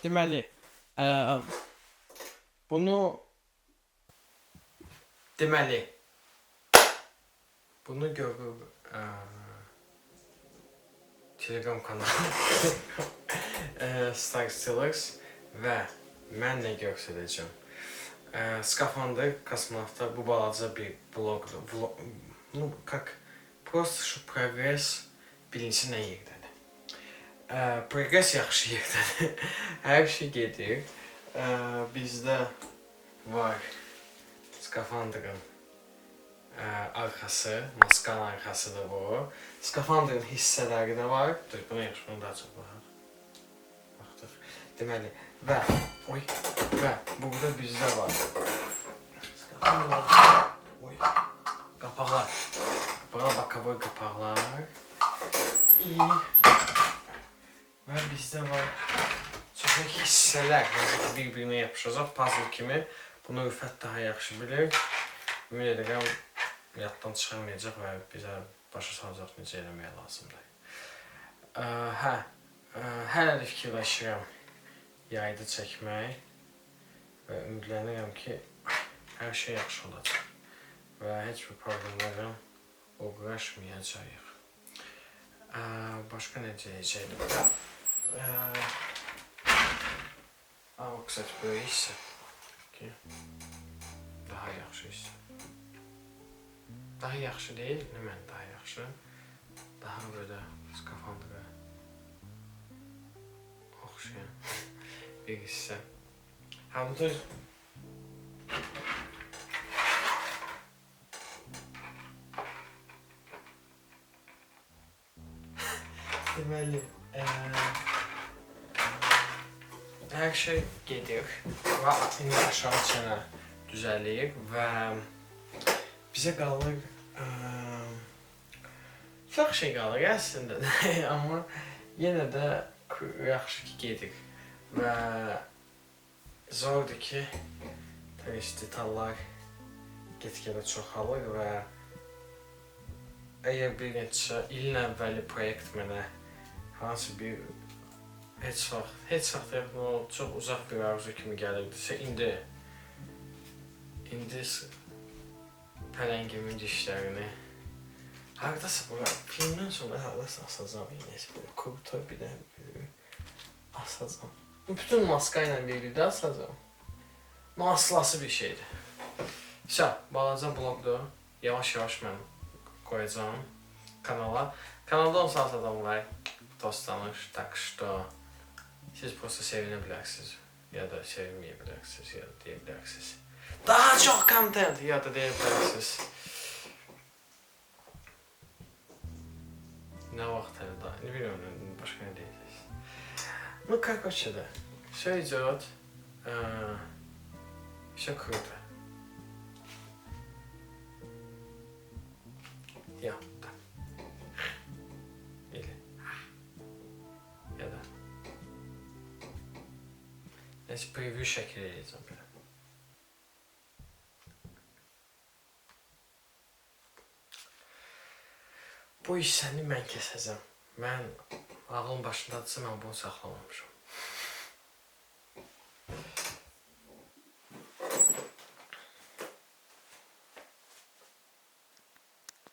Deməli, ə, bunu deməli bunu görüb Telegram kanalı Starstillers və mən nə göstərəcəm. Skafandr kosmonavta bu balaca bir blogdur. Ну, как просто, что progress bilinsin nə yerdədir. Progress yaxşı yerdədir. Hər şey gedir. Bizdə var skafandrın arxası, maskanın arxasıdır bu. Skafandrın hissələri də var. Dur, buna yaxşı, bunu daha çox baxdıq. Deməli, və burada bizdə var. Skafandrın, qapaqlar. Bura bakabı qapaqlar. Və bizdə var çox hissələr. Bir-birinə yapışacaq, puzzle kimi. Bunu Rüfət daha yaxşı bilir. Ümid edirəm, yaddan çıxarmayacaq və bizə başa salacaq necə eləmək lazımdır. Hələ də fikirləşirəm yayda çəkmək və ümidlənirəm ki, hər şey yaxşı olacaq və heç bir problemlərlə uğraşmayacağıq. Başqa necə deyəcəkdim? Ama kısaca böyle hissə ki, daha yaxşı hissə. Daha yaxşı deyil, nə mən daha yaxşı. Daha böyle skafandra oxşayan bir hissə. Həm də deməli, hər şey gedir və indi aşağı çənə düzəlir və bizə qalır çox şey qalır əslində, amma yenə də yaxşı ki gedir və zordur ki detallar get-gedə çoxalır və əgər bir neçə ilin əvvəli proyekt mənə hansı bir heç vaxt çox uzaq bir arzu kimi gəlirdisə, indi pələngimin dişlərini haradasa bura, filmdən sonra haradasa asacam, neyse böyle kurutur bir də asacam. Bütün maska ilə birlikdə asacam. Maslası bir şeydir. Balaca blogdur. Yavaş-yavaş mən koyacağım kanala. Kanalda olsanız adam var, dostlanır, tak что siz просто sevinebilirsiniz ya da sevinmeyebilirsiniz ya da diyebilirsiniz. Daha çok content ya da diyebilirsiniz. Ne vaxt daha, ne bilmiyorum, başka ne diyeceğiz. Ну, короче, да, все идет, все круто. Ya da. Или. Ya da. Neyse preview şəkil edəcəm belə. Bu hissəni mən kəsəcəm. Mən ağlım başındadırsa mən bunu saxlamamışım.